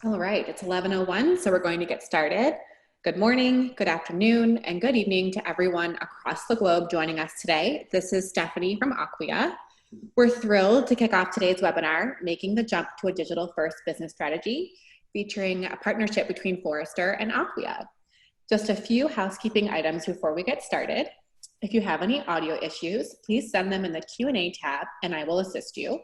All right, it's 11:01, so we're going to get started. Good morning, good afternoon, and good evening to everyone across the globe joining us today. This is Stephanie from Acquia. We're thrilled to kick off today's webinar, Making the Jump to a Digital First Business Strategy, featuring a partnership between Forrester and Acquia. Just a few housekeeping items before we get started. If you have any audio issues, please send them in the Q&A tab and I will assist you.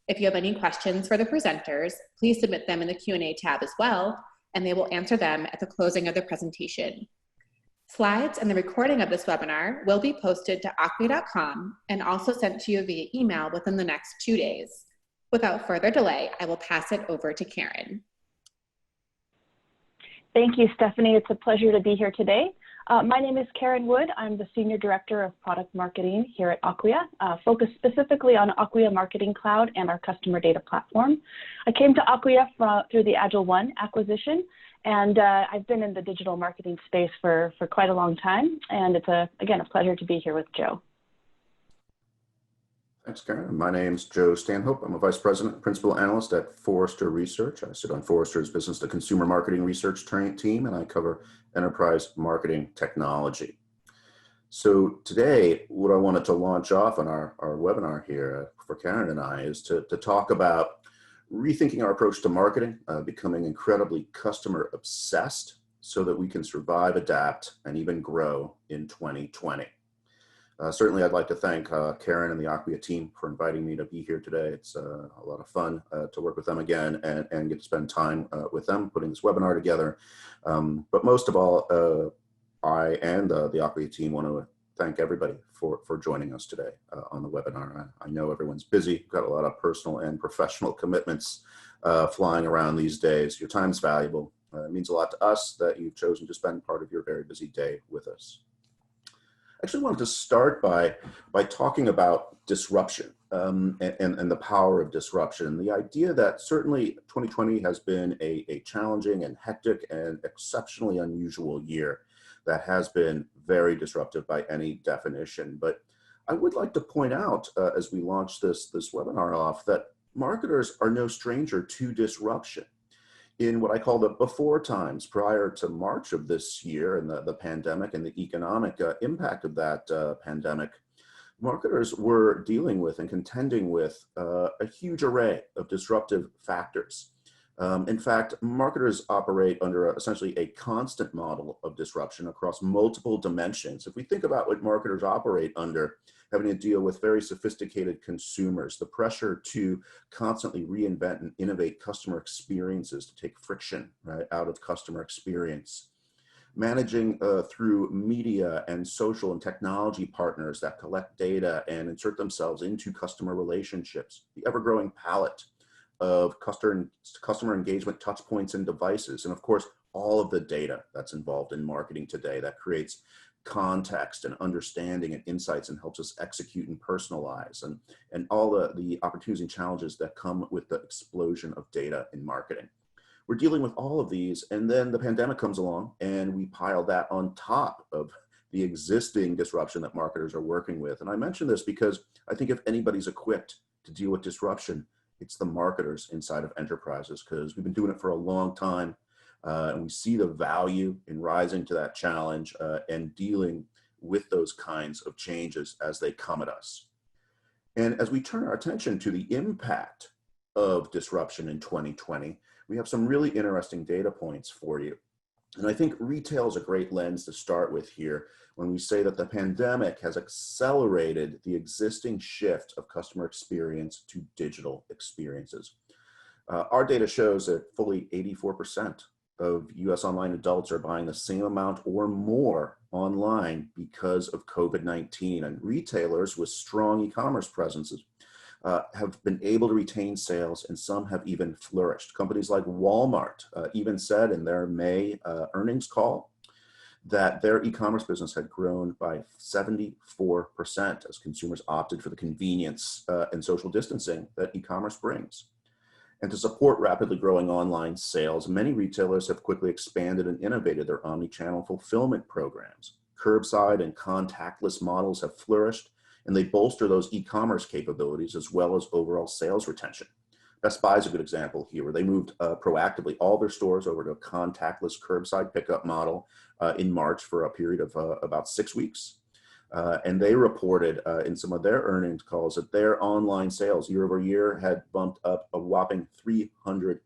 If you have any questions for the presenters, please submit them in the Q&A tab as well, and they will answer them at the closing of the presentation. Slides and the recording of this webinar will be posted to acquia.com and also sent to you via email within the next 2 days. Without further delay, I will pass it over to Karen. Thank you, Stephanie. It's a pleasure to be here today. My name is Karen Wood. I'm the Senior Director of Product Marketing here at Acquia, focused specifically on Acquia Marketing Cloud and our customer data platform. I came to Acquia through the Agile One acquisition, and I've been in the digital marketing space for quite a long time, and it's, again, a pleasure to be here with Joe. Thanks, Karen. My name's Joe Stanhope. I'm a Vice President and Principal Analyst at Forrester Research. I sit on Forrester's Business to Consumer Marketing Research team, and I cover enterprise marketing technology. So today, what I wanted to launch off on our webinar here for Karen and I is to talk about rethinking our approach to marketing, becoming incredibly customer obsessed so that we can survive, adapt, and even grow in 2020. Certainly, I'd like to thank Karen and the Acquia team for inviting me to be here today. It's a lot of fun to work with them again and get to spend time with them putting this webinar together. But most of all, I and the Acquia team want to thank everybody for joining us today on the webinar. I know everyone's busy, got a lot of personal and professional commitments flying around these days. Your time's valuable. It means a lot to us that you've chosen to spend part of your very busy day with us. I actually wanted to start by talking about disruption and the power of disruption. The idea that certainly 2020 has been a challenging and hectic and exceptionally unusual year that has been very disruptive by any definition. But I would like to point out as we launch this webinar off that marketers are no stranger to disruption. In what I call the before times, prior to March of this year and the pandemic and the economic impact of that pandemic, marketers were dealing with and contending with a huge array of disruptive factors. In fact, marketers operate under essentially a constant model of disruption across multiple dimensions. If we think about what marketers operate under, having to deal with very sophisticated consumers, the pressure to constantly reinvent and innovate customer experiences to take friction out of customer experience, managing through media and social and technology partners that collect data and insert themselves into customer relationships, the ever-growing palette of customer engagement touch points and devices, and of course, all of the data that's involved in marketing today that creates context and understanding and insights and helps us execute and personalize, and all the opportunities and challenges that come with the explosion of data in marketing. We're dealing with all of these, and then the pandemic comes along and we pile that on top of the existing disruption that marketers are working with. And I mention this because I think if anybody's equipped to deal with disruption, it's the marketers inside of enterprises, because we've been doing it for a long time. And we see the value in rising to that challenge and dealing with those kinds of changes as they come at us. And as we turn our attention to the impact of disruption in 2020, we have some really interesting data points for you. And I think retail is a great lens to start with here when we say that the pandemic has accelerated the existing shift of customer experience to digital experiences. Our data shows that fully 84% of US online adults are buying the same amount or more online because of COVID-19, and retailers with strong e-commerce presences have been able to retain sales, and some have even flourished. Companies like Walmart even said in their May earnings call that their e-commerce business had grown by 74% as consumers opted for the convenience and social distancing that e-commerce brings. And to support rapidly growing online sales, many retailers have quickly expanded and innovated their omni-channel fulfillment programs. Curbside and contactless models have flourished, and they bolster those e-commerce capabilities as well as overall sales retention. Best Buy is a good example here, where they moved proactively all their stores over to a contactless curbside pickup model in March for a period of about 6 weeks. And they reported in some of their earnings calls that their online sales year over year had bumped up a whopping 300%.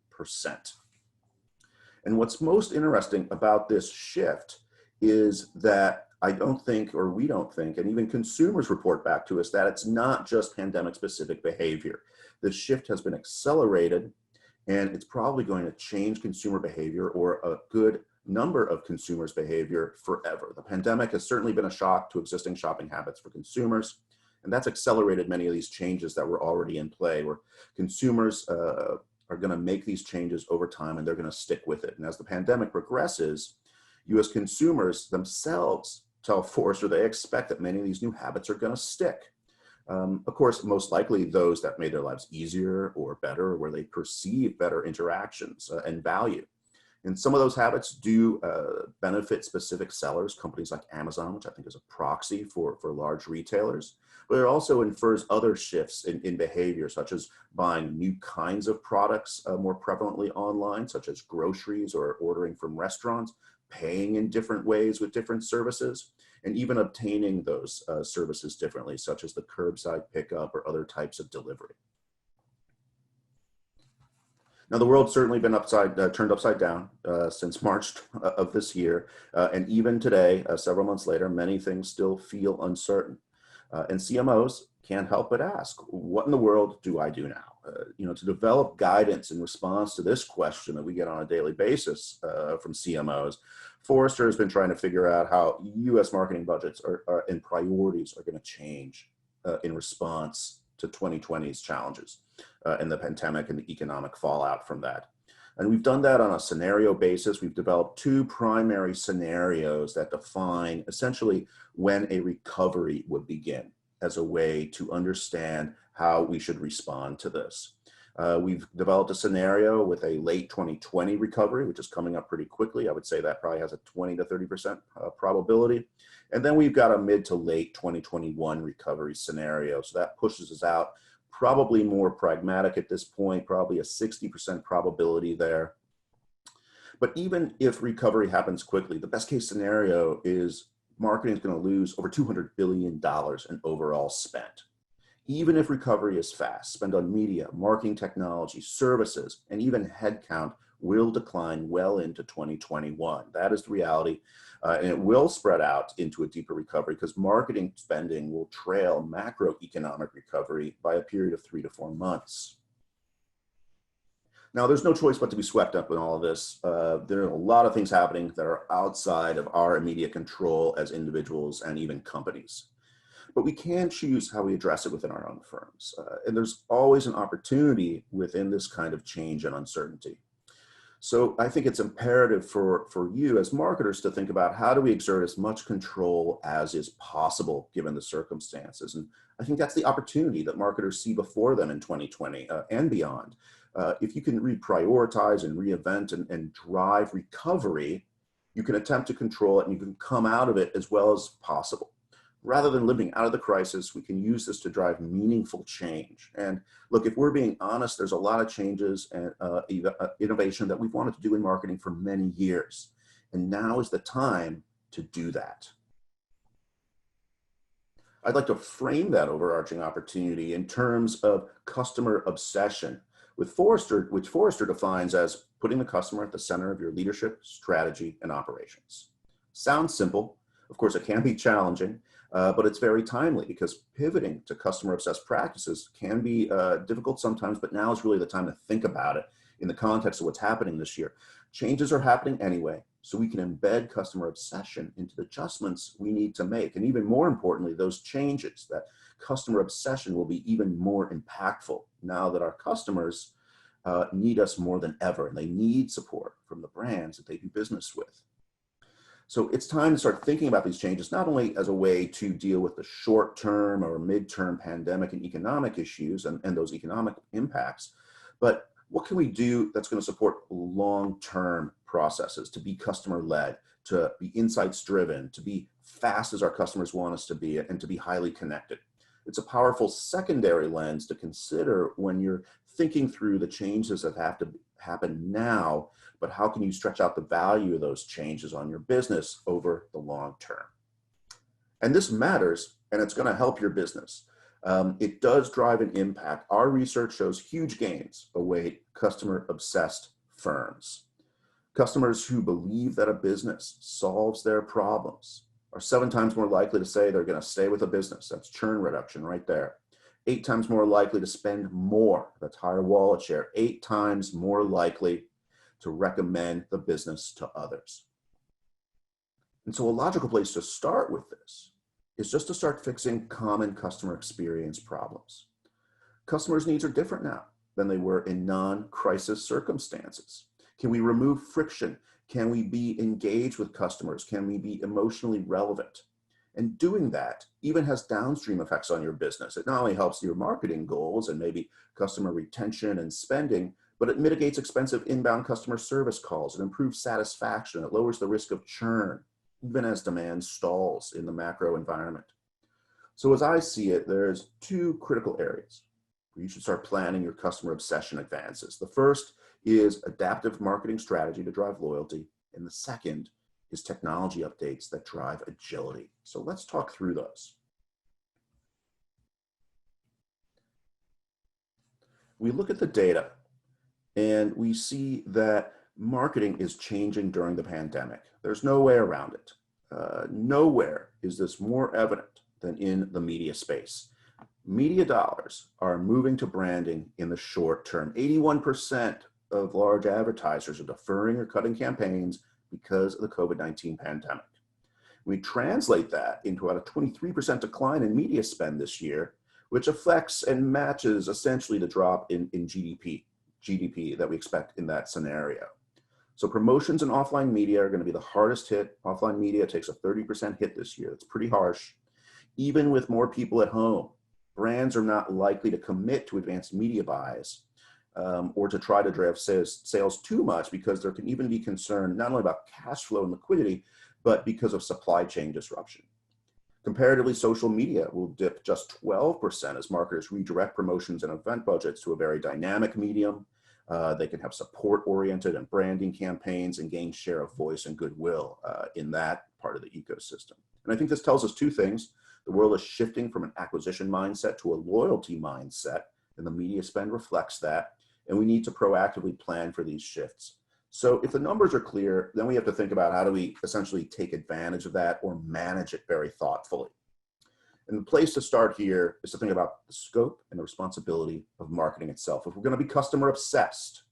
And what's most interesting about this shift is that I don't think, or we don't think, and even consumers report back to us, that it's not just pandemic specific behavior. The shift has been accelerated, and it's probably going to change consumer behavior, or a good number of consumers' behavior, forever. The pandemic has certainly been a shock to existing shopping habits for consumers, and that's accelerated many of these changes that were already in play, where consumers are going to make these changes over time, and they're going to stick with it. And as the pandemic progresses, you as consumers themselves tell Forrester they expect that many of these new habits are going to stick. Of course, most likely those that made their lives easier or better, or where they perceive better interactions and value. And some of those habits do benefit specific sellers, companies like Amazon, which I think is a proxy for large retailers. But it also infers other shifts in behavior, such as buying new kinds of products more prevalently online, such as groceries or ordering from restaurants, paying in different ways with different services, and even obtaining those services differently, such as the curbside pickup or other types of delivery. Now, the world's certainly been turned upside down since March of this year. And even today, several months later, many things still feel uncertain. And CMOs can't help but ask, what in the world do I do now? To develop guidance in response to this question that we get on a daily basis from CMOs, Forrester has been trying to figure out how US marketing budgets and priorities are going to change in response to 2020's challenges and the pandemic and the economic fallout from that. And we've done that on a scenario basis. We've developed two primary scenarios that define essentially when a recovery would begin, as a way to understand how we should respond to this. We've developed a scenario with a late 2020 recovery, which is coming up pretty quickly. I would say that probably has a 20 to 30% probability. And then we've got a mid to late 2021 recovery scenario. So that pushes us out, probably more pragmatic at this point, probably a 60% probability there. But even if recovery happens quickly, the best case scenario is marketing is going to lose over $200 billion in overall spend. Even if recovery is fast, spend on media, marketing technology, services, and even headcount will decline well into 2021. That is the reality. And it will spread out into a deeper recovery because marketing spending will trail macroeconomic recovery by a period of 3 to 4 months. Now, there's no choice but to be swept up in all of this. There are a lot of things happening that are outside of our immediate control as individuals and even companies. But we can choose how we address it within our own firms. And there's always an opportunity within this kind of change and uncertainty. So I think it's imperative for you as marketers to think about how do we exert as much control as is possible given the circumstances. And I think that's the opportunity that marketers see before them in 2020 and beyond. If you can reprioritize and reinvent and drive recovery, you can attempt to control it and you can come out of it as well as possible. Rather than living out of the crisis, we can use this to drive meaningful change. And look, if we're being honest, there's a lot of changes and innovation that we've wanted to do in marketing for many years. And now is the time to do that. I'd like to frame that overarching opportunity in terms of customer obsession, which Forrester defines as putting the customer at the center of your leadership, strategy, and operations. Sounds simple. Of course, it can be challenging. But it's very timely because pivoting to customer-obsessed practices can be difficult sometimes, but now is really the time to think about it in the context of what's happening this year. Changes are happening anyway, so we can embed customer obsession into the adjustments we need to make. And even more importantly, those changes, that customer obsession will be even more impactful now that our customers need us more than ever, and they need support from the brands that they do business with. So it's time to start thinking about these changes, not only as a way to deal with the short-term or mid-term pandemic and economic issues and those economic impacts, but what can we do that's going to support long-term processes, to be customer-led, to be insights-driven, to be fast as our customers want us to be, and to be highly connected. It's a powerful secondary lens to consider when you're thinking through the changes that have to happen now, but how can you stretch out the value of those changes on your business over the long term? And this matters, and it's going to help your business. It does drive an impact. Our research shows huge gains await customer-obsessed firms. Customers who believe that a business solves their problems are 7 times more likely to say they're going to stay with a business. That's churn reduction right there. 8 times more likely to spend more. That's higher wallet share. 8 times more likely to recommend the business to others. And so a logical place to start with this is just to start fixing common customer experience problems. Customers' needs are different now than they were in non-crisis circumstances. Can we remove friction? Can we be engaged with customers? Can we be emotionally relevant? And doing that even has downstream effects on your business. It not only helps your marketing goals and maybe customer retention and spending, but it mitigates expensive inbound customer service calls. It improves satisfaction. It lowers the risk of churn, even as demand stalls in the macro environment. So as I see it, there's 2 critical areas where you should start planning your customer obsession advances. The first is adaptive marketing strategy to drive loyalty, and the second is technology updates that drive agility. So let's talk through those. We look at the data and we see that marketing is changing during the pandemic. There's no way around it. Nowhere is this more evident than in the media space. Media dollars are moving to branding in the short term. 81% of large advertisers are deferring or cutting campaigns because of the COVID-19 pandemic. We translate that into about a 23% decline in media spend this year, which affects and matches essentially the drop in GDP that we expect in that scenario. So promotions and offline media are going to be the hardest hit. Offline media takes a 30% hit this year. It's pretty harsh. Even with more people at home, brands are not likely to commit to advanced media buys or to try to drive sales too much, because there can even be concern not only about cash flow and liquidity, but because of supply chain disruption. Comparatively, social media will dip just 12% as marketers redirect promotions and event budgets to a very dynamic medium. They can have support-oriented and branding campaigns and gain share of voice and goodwill in that part of the ecosystem. And I think this tells us 2 things. The world is shifting from an acquisition mindset to a loyalty mindset, and the media spend reflects that. And we need to proactively plan for these shifts. So if the numbers are clear, then we have to think about how do we essentially take advantage of that or manage it very thoughtfully. And the place to start here is to think about the scope and the responsibility of marketing itself. If we're going to be customer obsessed,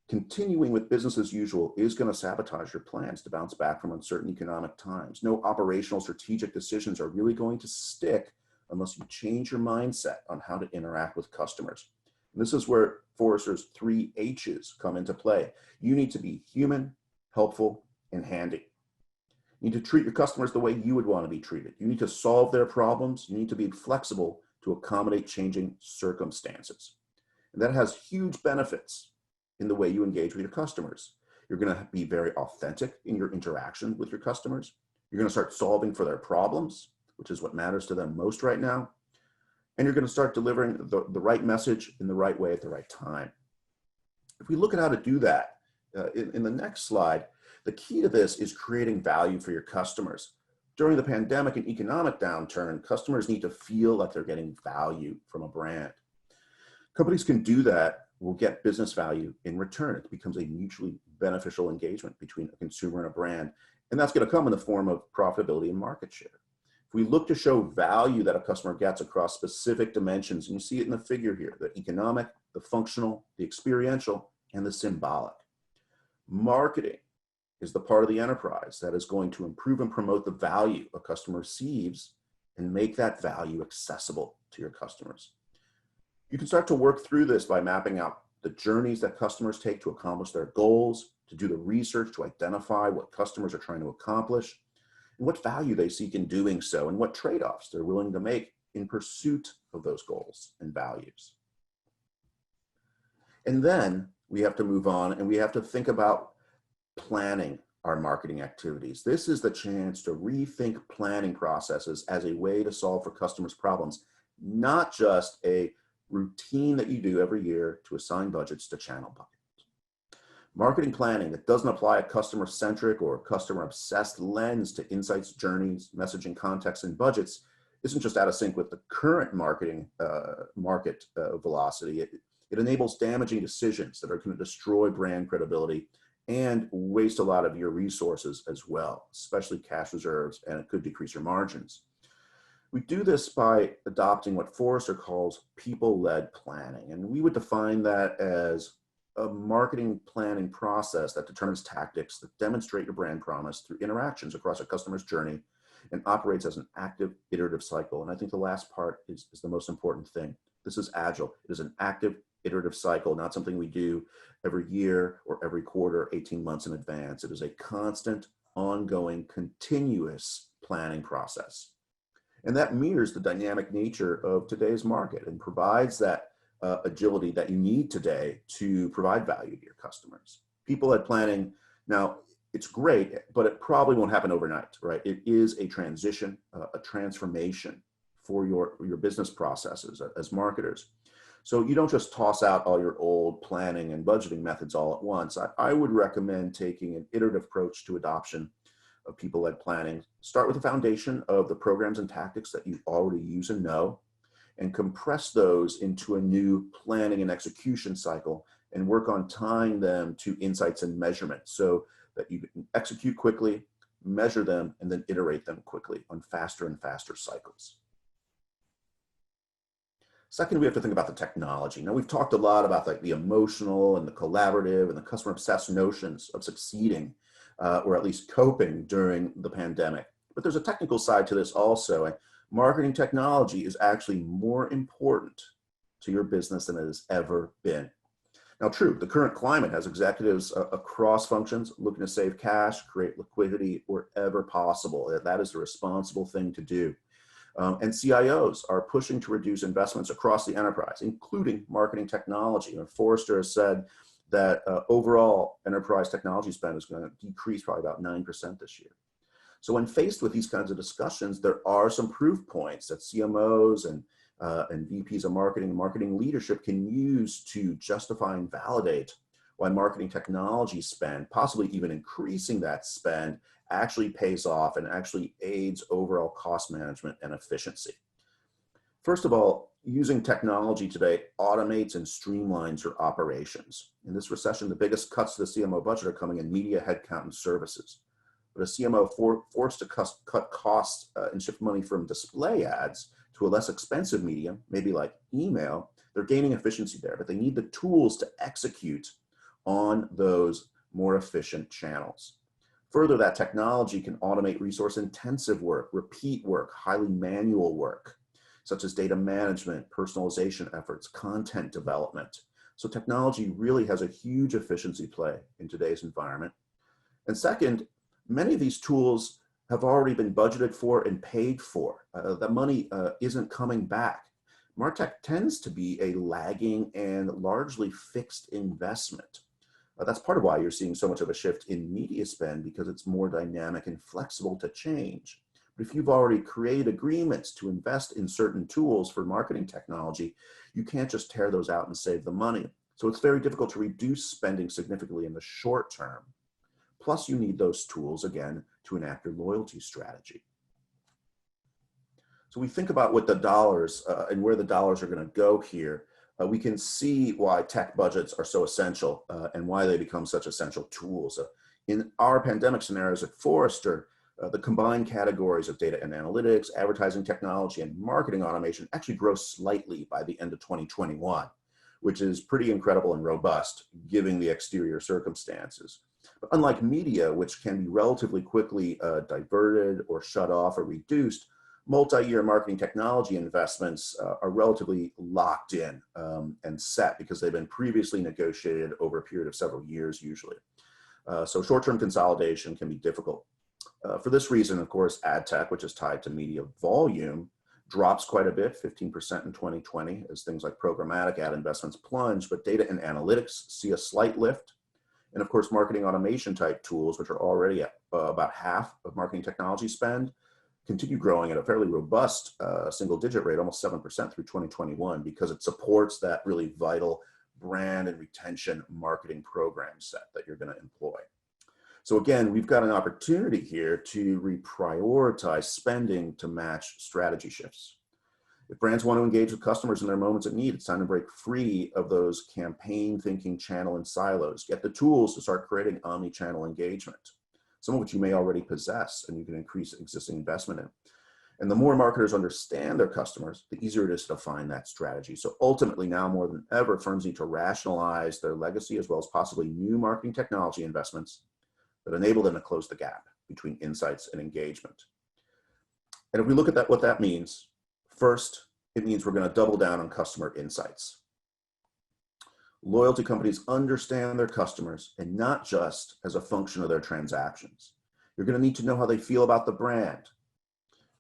continuing with business as usual is going to sabotage your plans to bounce back from uncertain economic times. No operational strategic decisions are really going to stick unless you change your mindset on how to interact with customers. And this is where Forrester's 3 H's come into play. You need to be human, helpful, and handy. You need to treat your customers the way you would want to be treated. You need to solve their problems. You need to be flexible to accommodate changing circumstances. And that has huge benefits in the way you engage with your customers. You're going to be very authentic in your interaction with your customers. You're going to start solving for their problems, which is what matters to them most right now. And you're going to start delivering the right message in the right way at the right time. If we look at how to do that, in the next slide, the key to this is creating value for your customers. During the pandemic and economic downturn, customers need to feel like they're getting value from a brand. Companies can do that, will get business value in return. It becomes a mutually beneficial engagement between a consumer and a brand. And that's going to come in the form of profitability and market share. If we look to show value that a customer gets across specific dimensions, and you see it in the figure here, the economic, the functional, the experiential, and the symbolic. Marketing is the part of the enterprise that is going to improve and promote the value a customer receives and make that value accessible to your customers. You can start to work through this by mapping out the journeys that customers take to accomplish their goals, to do the research to identify what customers are trying to accomplish, and what value they seek in doing so, and what trade-offs they're willing to make in pursuit of those goals and values. And then we have to move on and we have to think about planning our marketing activities. This is the chance to rethink planning processes as a way to solve for customers' problems, not just a routine that you do every year to assign budgets to channel buckets. Marketing planning that doesn't apply a customer-centric or customer-obsessed lens to insights, journeys, messaging, context, and budgets isn't just out of sync with the current marketing market velocity. It enables damaging decisions that are going to destroy brand credibility and waste a lot of your resources as well, especially cash reserves, and it could decrease your margins. We do this by adopting what Forrester calls people-led planning, and we would define that as a marketing planning process that determines tactics that demonstrate your brand promise through interactions across a customer's journey and operates as an active iterative cycle. And I think the last part is the most important thing. This is agile. It is an active iterative cycle, not something we do every year or every quarter, 18 months in advance. It is a constant, ongoing, continuous planning process. And that mirrors the dynamic nature of today's market and provides that agility that you need today to provide value to your customers. People-led planning, now it's great, but it probably won't happen overnight, right? It is a transition, a transformation for your business processes as marketers. So you don't just toss out all your old planning and budgeting methods all at once. I would recommend taking an iterative approach to adoption of people-led planning. Start with the foundation of the programs and tactics that you already use and know, and compress those into a new planning and execution cycle, and work on tying them to insights and measurement so that you can execute quickly, measure them, and then iterate them quickly on faster and faster cycles. Second, we have to think about the technology. Now, we've talked a lot about like the emotional and the collaborative and the customer obsessed notions of succeeding or at least coping during the pandemic. But there's a technical side to this also. Marketing technology is actually more important to your business than it has ever been. Now, true, the current climate has executives across functions looking to save cash, create liquidity wherever possible. That is the responsible thing to do. And CIOs are pushing to reduce investments across the enterprise, including marketing technology. And Forrester has said that overall enterprise technology spend is going to decrease probably about 9% this year. So when faced with these kinds of discussions, there are some proof points that CMOs and VPs of marketing and marketing leadership can use to justify and validate why marketing technology spend, possibly even increasing that spend, actually pays off and actually aids overall cost management and efficiency. First of all, using technology today automates and streamlines your operations. In this recession, the biggest cuts to the CMO budget are coming in media, headcount, and services. But a CMO forced to cut costs and shift money from display ads to a less expensive medium, maybe like email, they're gaining efficiency there, but they need the tools to execute on those more efficient channels. Further, that technology can automate resource-intensive work, repeat work, highly manual work, such as data management, personalization efforts, content development. So technology really has a huge efficiency play in today's environment. And second, many of these tools have already been budgeted for and paid for. The money isn't coming back. MarTech tends to be a lagging and largely fixed investment. That's part of why you're seeing so much of a shift in media spend, because it's more dynamic and flexible to change. But if you've already created agreements to invest in certain tools for marketing technology, you can't just tear those out and save the money. So it's very difficult to reduce spending significantly in the short term. Plus, you need those tools, again, to enact your loyalty strategy. So we think about what the dollars and where the dollars are going to go here. We can see why tech budgets are so essential and why they become such essential tools. In our pandemic scenarios at Forrester, the combined categories of data and analytics, advertising technology, and marketing automation actually grow slightly by the end of 2021, which is pretty incredible and robust given the exterior circumstances. But unlike media, which can be relatively quickly diverted or shut off or reduced, multi-year marketing technology investments are relatively locked in and set because they've been previously negotiated over a period of several years usually. So short-term consolidation can be difficult. For this reason, of course, ad tech, which is tied to media volume, drops quite a bit, 15% in 2020, as things like programmatic ad investments plunge, but data and analytics see a slight lift. And of course, marketing automation type tools, which are already at about half of marketing technology spend, continue growing at a fairly robust single-digit rate, almost 7% through 2021, because it supports that really vital brand and retention marketing program set that you're going to employ. So again, we've got an opportunity here to reprioritize spending to match strategy shifts. If brands want to engage with customers in their moments of need, it's time to break free of those campaign thinking channel and silos. Get the tools to start creating omni-channel engagement, some of which you may already possess and you can increase existing investment in. And the more marketers understand their customers, the easier it is to define that strategy. So ultimately, now more than ever, firms need to rationalize their legacy as well as possibly new marketing technology investments that enable them to close the gap between insights and engagement. And if we look at that, what that means, first, it means we're going to double down on customer insights. Loyalty companies understand their customers and not just as a function of their transactions. You're going to need to know how they feel about the brand,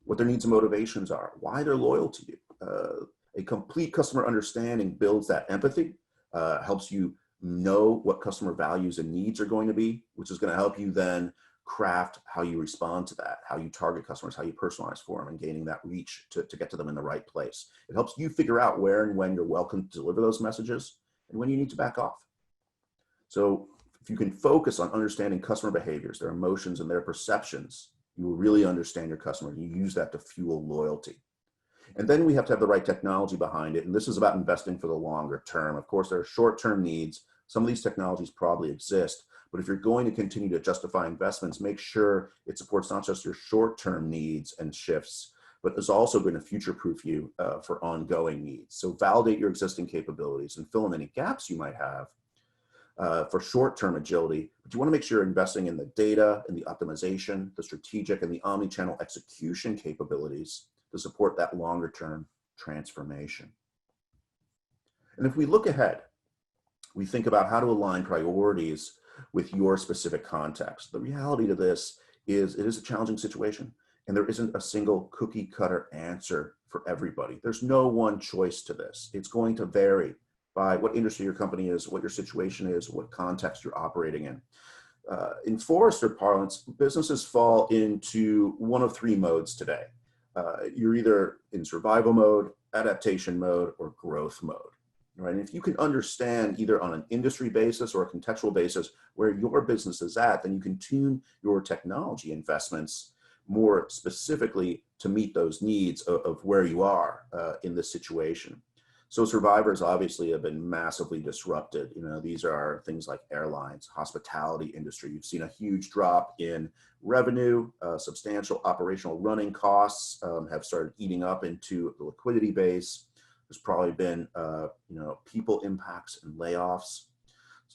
what their needs and motivations are, why they're loyal to you. A complete customer understanding builds that empathy, helps you know what customer values and needs are going to be, which is going to help you then craft how you respond to that, how you target customers, how you personalize for them, and gaining that reach to get to them in the right place. It helps you figure out where and when you're welcome to deliver those messages and when you need to back off. So if you can focus on understanding customer behaviors, their emotions and their perceptions, you will really understand your customer and you use that to fuel loyalty. And then we have to have the right technology behind it. And this is about investing for the longer term. Of course, there are short-term needs. Some of these technologies probably exist, but if you're going to continue to justify investments, make sure it supports not just your short-term needs and shifts, but is also going to future-proof you for ongoing needs. So validate your existing capabilities and fill in any gaps you might have for short-term agility, but you want to make sure you're investing in the data and the optimization, the strategic and the omni-channel execution capabilities to support that longer-term transformation. And if we look ahead, we think about how to align priorities with your specific context. The reality to this is it is a challenging situation, and there isn't a single cookie cutter answer for everybody. There's no one choice to this. It's going to vary by what industry your company is, what your situation is, what context you're operating in. In Forrester parlance, businesses fall into one of three modes today. You're either in survival mode, adaptation mode, or growth mode. Right? And if you can understand either on an industry basis or a contextual basis where your business is at, then you can tune your technology investments more specifically to meet those needs of where you are in this situation. So survivors obviously have been massively disrupted. You know, these are things like airlines, hospitality industry. You've seen a huge drop in revenue, substantial operational running costs have started eating up into the liquidity base. There's probably been, people impacts and layoffs.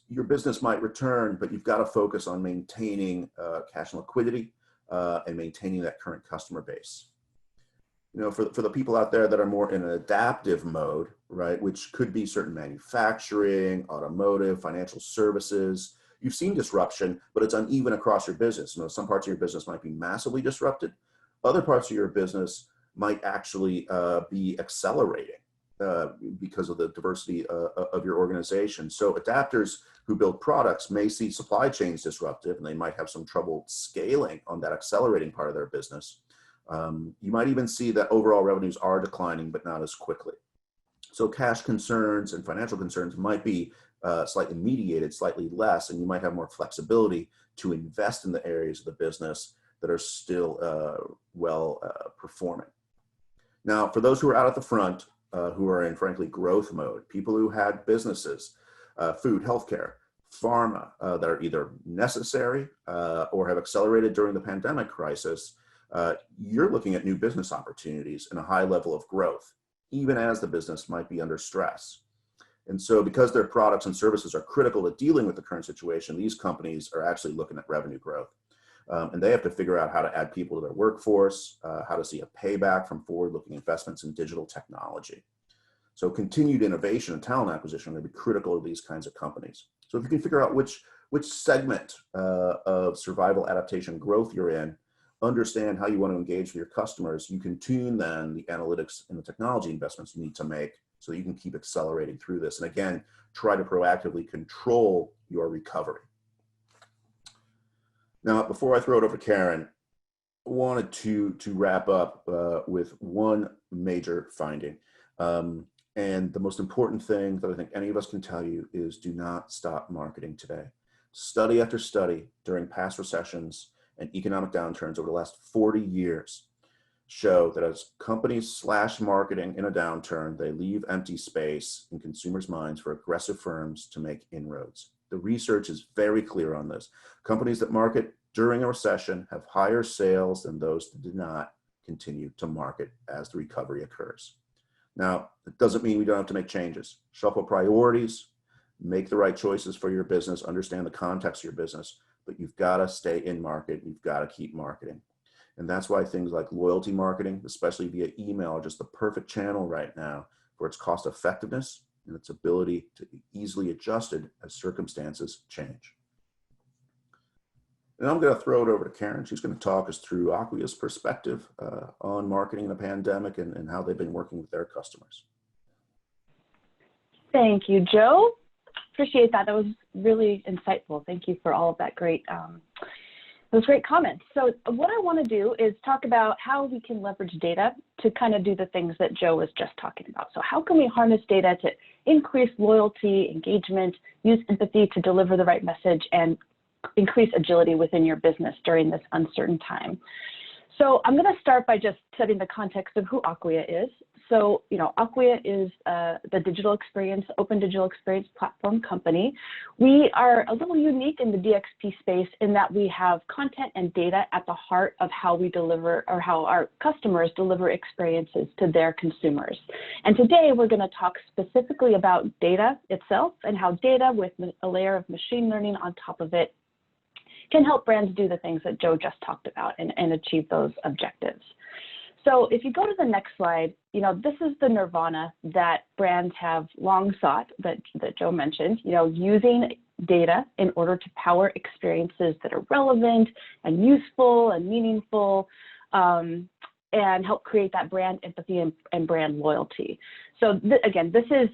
Your business might return, but you've got to focus on maintaining cash and liquidity and maintaining that current customer base. You know, for the people out there that are more in an adaptive mode, right, which could be certain manufacturing, automotive, financial services, you've seen disruption, but it's uneven across your business. You know, some parts of your business might be massively disrupted. Other parts of your business might actually be accelerating because of the diversity of your organization. So adapters who build products may see supply chains disrupted, and they might have some trouble scaling on that accelerating part of their business. You might even see that overall revenues are declining, but not as quickly. So cash concerns and financial concerns might be slightly mediated, slightly less, and you might have more flexibility to invest in the areas of the business that are still performing. Now, for those who are out at the front, who are in, frankly, growth mode, people who had businesses, food, healthcare, pharma, that are either necessary or have accelerated during the pandemic crisis, you're looking at new business opportunities and a high level of growth, even as the business might be under stress. And so because their products and services are critical to dealing with the current situation, these companies are actually looking at revenue growth. And they have to figure out how to add people to their workforce, how to see a payback from forward-looking investments in digital technology. So continued innovation and talent acquisition are going to be critical to these kinds of companies. So if you can figure out which segment of survival, adaptation, growth you're in, understand how you want to engage with your customers, you can tune then the analytics and the technology investments you need to make so you can keep accelerating through this. And again, try to proactively control your recovery. Now, before I throw it over to Karen, wanted to wrap up with one major finding. And the most important thing that I think any of us can tell you is do not stop marketing today. Study after study during past recessions and economic downturns over the last 40 years show that as companies slash marketing in a downturn, they leave empty space in consumers' minds for aggressive firms to make inroads. The research is very clear on this. Companies that market during a recession have higher sales than those that do not continue to market as the recovery occurs. Now, it doesn't mean we don't have to make changes. Shuffle priorities, make the right choices for your business, understand the context of your business, but you've got to stay in market. You've got to keep marketing. And that's why things like loyalty marketing, especially via email, are just the perfect channel right now for its cost effectiveness and its ability to be easily adjusted as circumstances change. And I'm going to throw it over to Karen. She's going to talk us through Acquia's perspective on marketing in a pandemic and how they've been working with their customers. Thank you, Joe. Appreciate that. That was really insightful. Thank you for all of that great those great comments. So what I want to do is talk about how we can leverage data to kind of do the things that Joe was just talking about. So how can we harness data to increase loyalty, engagement, use empathy to deliver the right message, and increase agility within your business during this uncertain time? So I'm going to start by just setting the context of who Acquia is. So, Acquia is the digital experience, open digital experience platform company. We are a little unique in the DXP space in that we have content and data at the heart of how we deliver, or how our customers deliver experiences to their consumers. And today we're going to talk specifically about data itself and how data with a layer of machine learning on top of it can help brands do the things that Joe just talked about and achieve those objectives. So if you go to the next slide, this is the nirvana that brands have long sought, that Joe mentioned, using data in order to power experiences that are relevant and useful and meaningful, and help create that brand empathy and brand loyalty. So again, this is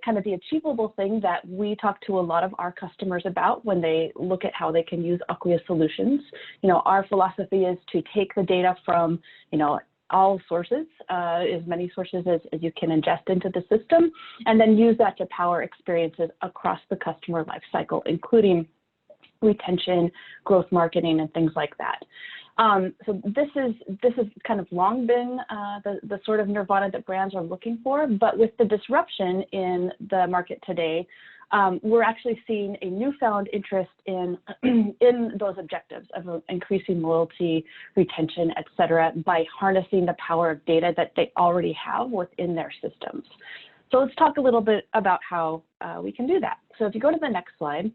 kind of the achievable thing that we talk to a lot of our customers about when they look at how they can use Acquia solutions. Our philosophy is to take the data from, all sources, as many sources as you can ingest into the system, and then use that to power experiences across the customer life cycle, including retention, growth marketing, and things like that. So this has kind of long been the sort of nirvana that brands are looking for, but with the disruption in the market today, we're actually seeing a newfound interest in those objectives of increasing loyalty, retention, et cetera, by harnessing the power of data that they already have within their systems. So let's talk a little bit about how we can do that. So if you go to the next slide,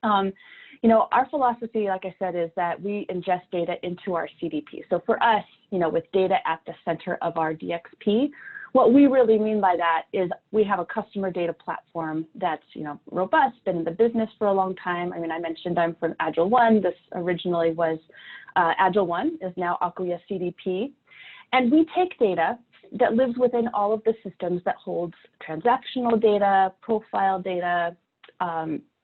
our philosophy, like I said, is that we ingest data into our CDP. So for us, with data at the center of our DXP, what we really mean by that is we have a customer data platform that's, robust, been in the business for a long time. I mean, I mentioned I'm from Agile One. This originally was Agile One, is now Acquia CDP. And we take data that lives within all of the systems that holds transactional data, profile data,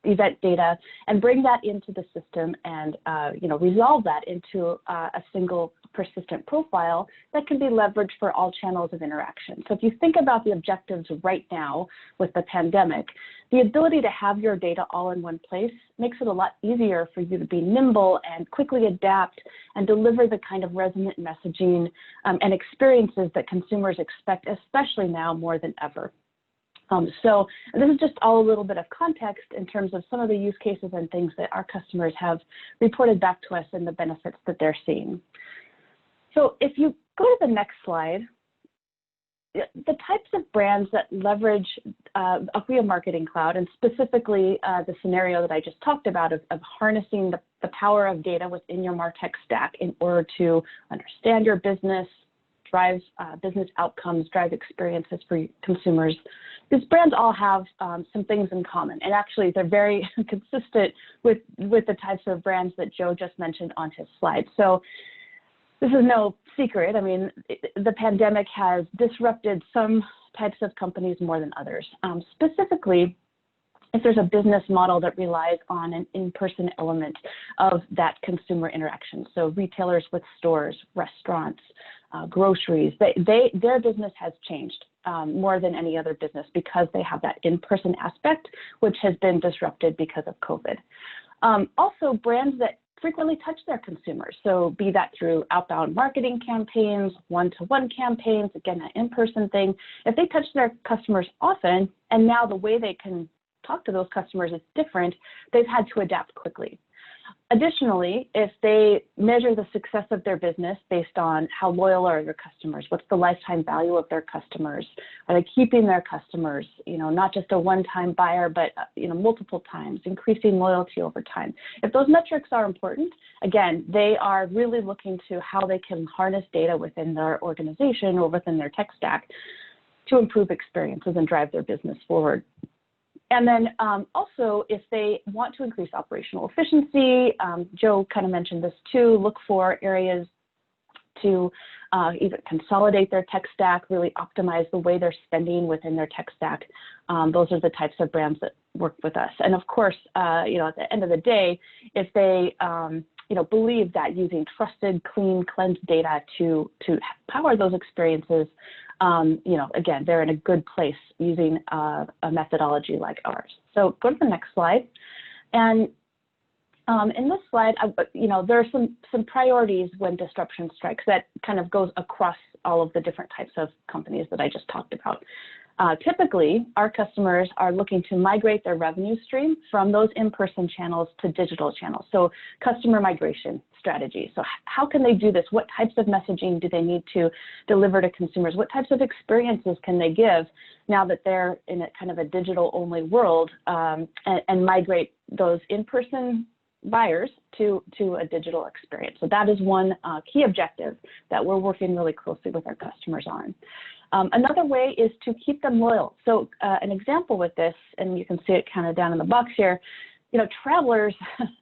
event data, and bring that into the system and resolve that into a single persistent profile that can be leveraged for all channels of interaction. So if you think about the objectives right now with the pandemic, the ability to have your data all in one place makes it a lot easier for you to be nimble and quickly adapt and deliver the kind of resonant messaging and experiences that consumers expect, especially now more than ever. So this is just all a little bit of context in terms of some of the use cases and things that our customers have reported back to us and the benefits that they're seeing. So if you go to the next slide, the types of brands that leverage Acquia Marketing Cloud, and specifically the scenario that I just talked about of harnessing the power of data within your MarTech stack in order to understand your business, drive business outcomes, drive experiences for consumers. These brands all have some things in common, and actually they're very consistent with the types of brands that Joe just mentioned on his slide. So this is no secret. I mean, the pandemic has disrupted some types of companies more than others. Specifically, if there's a business model that relies on an in-person element of that consumer interaction. So retailers with stores, restaurants, groceries, their business has changed more than any other business because they have that in-person aspect, which has been disrupted because of COVID. Also, brands that frequently touch their consumers. So be that through outbound marketing campaigns, one-to-one campaigns, again, that in-person thing. If they touch their customers often, and now the way they can talk to those customers is different, they've had to adapt quickly. Additionally, if they measure the success of their business based on how loyal are their customers, what's the lifetime value of their customers, are they keeping their customers, not just a one-time buyer, but multiple times, increasing loyalty over time. If those metrics are important, again, they are really looking to how they can harness data within their organization or within their tech stack to improve experiences and drive their business forward. And then also, if they want to increase operational efficiency, Joe kind of mentioned this too, look for areas to either consolidate their tech stack, really optimize the way they're spending within their tech stack. Those are the types of brands that work with us. And of course, at the end of the day, if they believe that using trusted, clean, cleansed data to power those experiences, again, they're in a good place using a methodology like ours. So go to the next slide. And in this slide, there are some priorities when disruption strikes that kind of goes across all of the different types of companies that I just talked about. Typically, our customers are looking to migrate their revenue stream from those in-person channels to digital channels. So customer migration strategy. So how can they do this? What types of messaging do they need to deliver to consumers? What types of experiences can they give now that they're in a kind of a digital-only world and migrate those in-person buyers to a digital experience? So that is one key objective that we're working really closely with our customers on. Another way is to keep them loyal. So an example with this, and you can see it kind of down in the box here, travelers,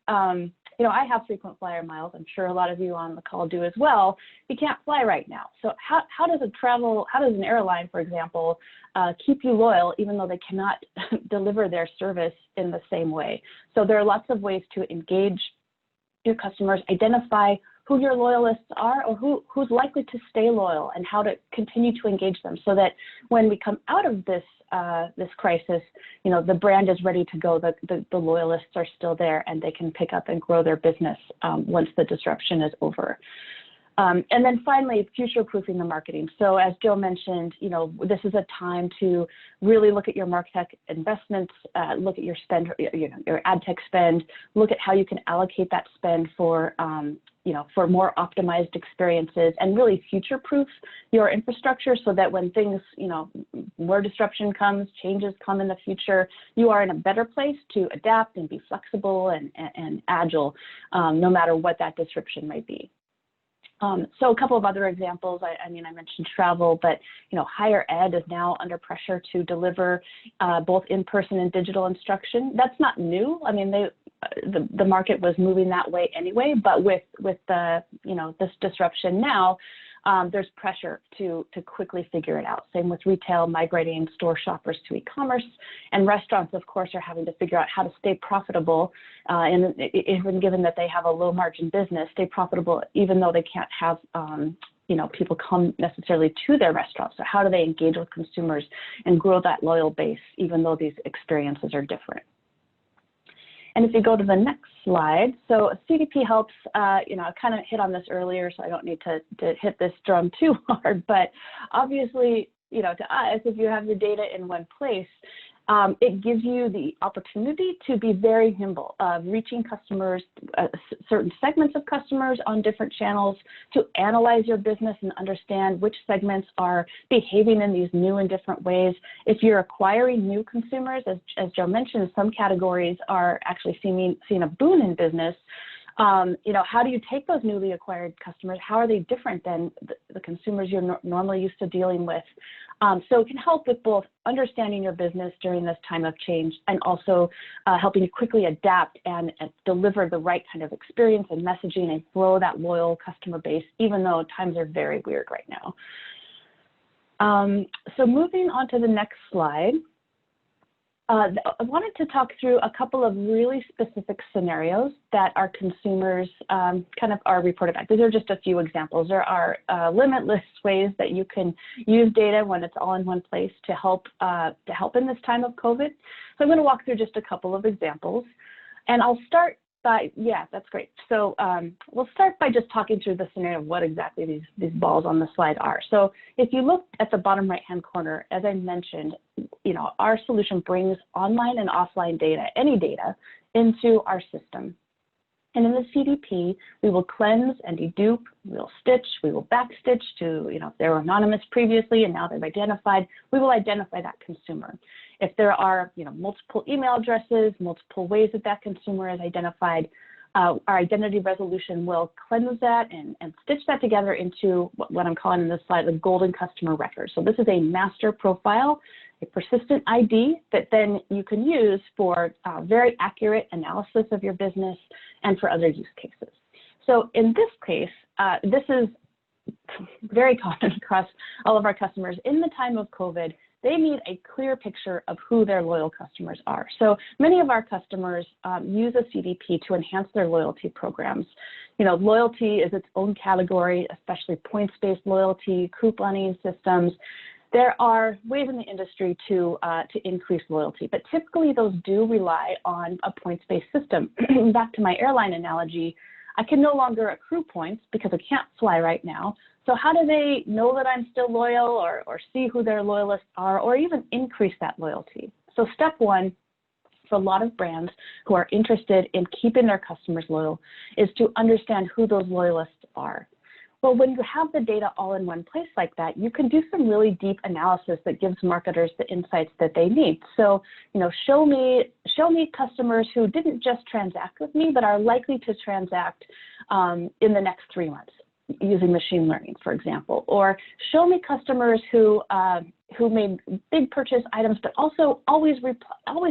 I have frequent flyer miles. I'm sure a lot of you on the call do as well. You can't fly right now. So how does an airline, for example, keep you loyal even though they cannot deliver their service in the same way? So there are lots of ways to engage your customers, identify who your loyalists are or who's likely to stay loyal and how to continue to engage them so that when we come out of this crisis, the brand is ready to go, the loyalists are still there and they can pick up and grow their business once the disruption is over. And then finally, future-proofing the marketing. So as Joe mentioned, this is a time to really look at your MarTech investments, look at your spend, your ad tech spend, look at how you can allocate that spend for more optimized experiences and really future-proof your infrastructure so that when things, more disruption comes, changes come in the future, you are in a better place to adapt and be flexible and agile, no matter what that disruption might be. So a couple of other examples, I mentioned travel, but higher ed is now under pressure to deliver both in-person and digital instruction. That's not new. I mean, the market was moving that way anyway, but with the this disruption now, there's pressure to quickly figure it out. Same with retail, migrating store shoppers to e-commerce, and restaurants, of course, are having to figure out how to stay profitable, and even given that they have a low margin business, stay profitable even though they can't have people come necessarily to their restaurants. So how do they engage with consumers and grow that loyal base even though these experiences are different? And if you go to the next slide, so CDP helps, I kind of hit on this earlier, so I don't need to hit this drum too hard, but obviously, to us, if you have your data in one place, it gives you the opportunity to be very nimble, reaching customers, certain segments of customers on different channels, to analyze your business and understand which segments are behaving in these new and different ways. If you're acquiring new consumers, as Joe mentioned, some categories are actually seeing a boom in business. How do you take those newly acquired customers? How are they different than the consumers you're normally used to dealing with? So it can help with both understanding your business during this time of change and also helping you quickly adapt and deliver the right kind of experience and messaging and grow that loyal customer base, even though times are very weird right now. So moving on to the next slide. I wanted to talk through a couple of really specific scenarios that our consumers kind of are reported back. These are just a few examples. There are limitless ways that you can use data when it's all in one place to help in this time of COVID. So I'm going to walk through just a couple of examples, and I'll start by, yeah, that's great. So we'll start by just talking through the scenario of what exactly these balls on the slide are. So if you look at the bottom right-hand corner, as I mentioned, our solution brings online and offline data, any data, into our system. And in the CDP, we will cleanse and dedupe, we'll stitch, we will backstitch to, if they were anonymous previously and now they've identified, we will identify that consumer. If there are, multiple email addresses, multiple ways that consumer is identified, our identity resolution will cleanse that and stitch that together into what I'm calling in this slide, the golden customer record. So this is a master profile, a persistent ID that then you can use for very accurate analysis of your business and for other use cases. So in this case, this is very common across all of our customers. In the time of COVID, they need a clear picture of who their loyal customers are. So many of our customers use a CDP to enhance their loyalty programs. Loyalty is its own category, especially points-based loyalty, couponing systems. There are ways in the industry to increase loyalty, but typically those do rely on a points-based system. Back to my airline analogy, I can no longer accrue points because I can't fly right now. So how do they know that I'm still loyal or see who their loyalists are or even increase that loyalty? So step one for a lot of brands who are interested in keeping their customers loyal is to understand who those loyalists are. Well, when you have the data all in one place like that, you can do some really deep analysis that gives marketers the insights that they need. So, show me customers who didn't just transact with me, but are likely to transact in the next 3 months using machine learning, for example. Or show me customers who made big purchase items, but also always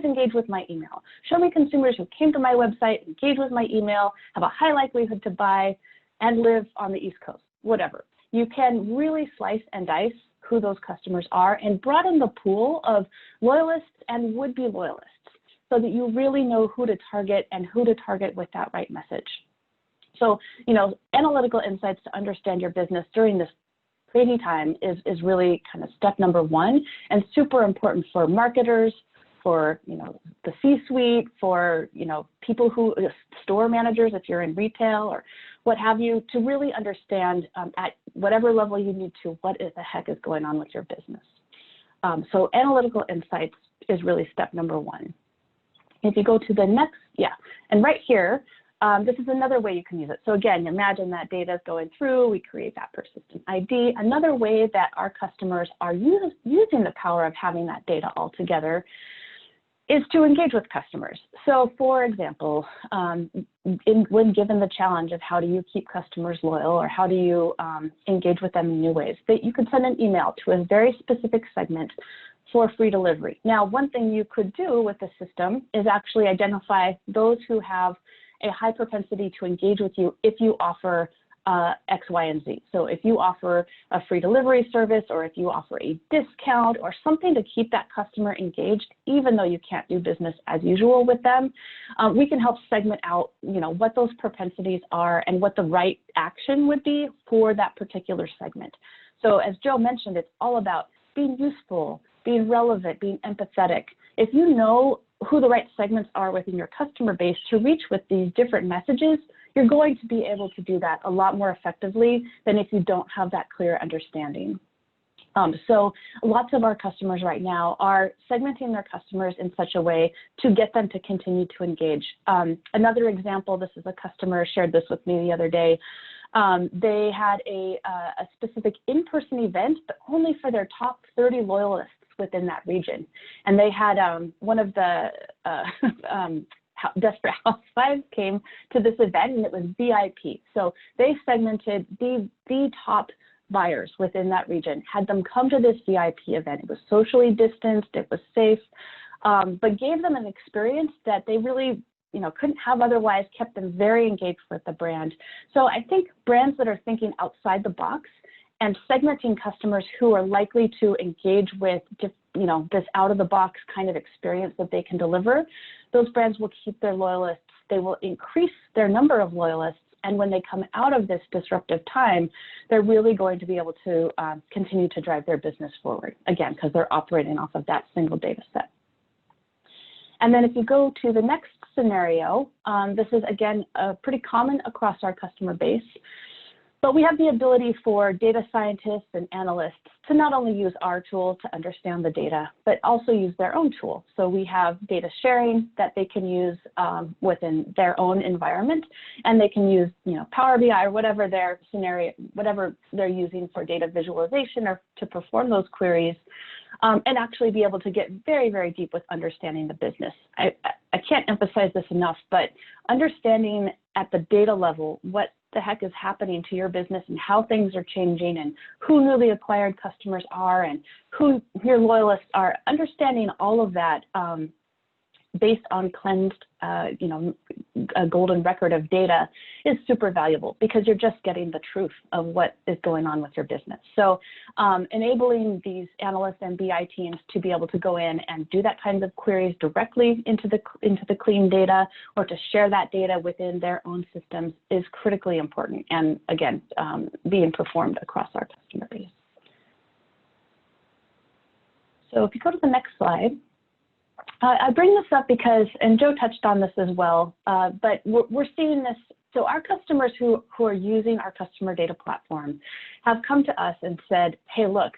engage with my email. Show me consumers who came to my website, engage with my email, have a high likelihood to buy, and live on the East Coast, whatever. You can really slice and dice who those customers are and broaden the pool of loyalists and would-be loyalists so that you really know who to target and who to target with that right message. So, analytical insights to understand your business during this crazy time is really kind of step number one and super important for marketers, for the C-suite, for people who store managers if you're in retail or what have you, to really understand at whatever level you need to what the heck is going on with your business. So analytical insights is really step number one. If you go to the next, and right here, this is another way you can use it. So again, imagine that data is going through, we create that persistent ID. Another way that our customers are using the power of having that data all together is to engage with customers. So for example, when given the challenge of how do you keep customers loyal or how do you engage with them in new ways, that you could send an email to a very specific segment for free delivery. Now, one thing you could do with the system is actually identify those who have a high propensity to engage with you if you offer X, Y, and Z. So if you offer a free delivery service or if you offer a discount or something to keep that customer engaged, even though you can't do business as usual with them, we can help segment out, what those propensities are and what the right action would be for that particular segment. So as Joe mentioned, it's all about being useful, being relevant, being empathetic. If you know who the right segments are within your customer base to reach with these different messages, you're going to be able to do that a lot more effectively than if you don't have that clear understanding. So lots of our customers right now are segmenting their customers in such a way to get them to continue to engage. Another example, this is a customer shared this with me the other day. They had a specific in-person event, but only for their top 30 loyalists within that region. And they had one of the Desperate Housewives came to this event and it was VIP. So they segmented the top buyers within that region, had them come to this VIP event. It was socially distanced, it was safe, but gave them an experience that they really couldn't have otherwise, kept them very engaged with the brand. So I think brands that are thinking outside the box and segmenting customers who are likely to engage with, this out-of-the-box kind of experience that they can deliver. Those brands will keep their loyalists. They will increase their number of loyalists. And when they come out of this disruptive time, they're really going to be able to continue to drive their business forward, again, because they're operating off of that single data set. And then if you go to the next scenario, this is, again, pretty common across our customer base. But we have the ability for data scientists and analysts to not only use our tool to understand the data, but also use their own tool. So we have data sharing that they can use within their own environment, and they can use, Power BI or whatever their scenario, whatever they're using for data visualization or to perform those queries, and actually be able to get very, very deep with understanding the business. I can't emphasize this enough, but understanding at the data level what the heck is happening to your business and how things are changing and who newly acquired customers are and who your loyalists are, understanding all of that based on cleansed, a golden record of data is super valuable because you're just getting the truth of what is going on with your business. So enabling these analysts and BI teams to be able to go in and do that kind of queries directly into the clean data or to share that data within their own systems is critically important, and again, being performed across our customer base. So if you go to the next slide. I bring this up because, and Joe touched on this as well, but we're seeing this. So our customers who are using our customer data platform have come to us and said, hey, look,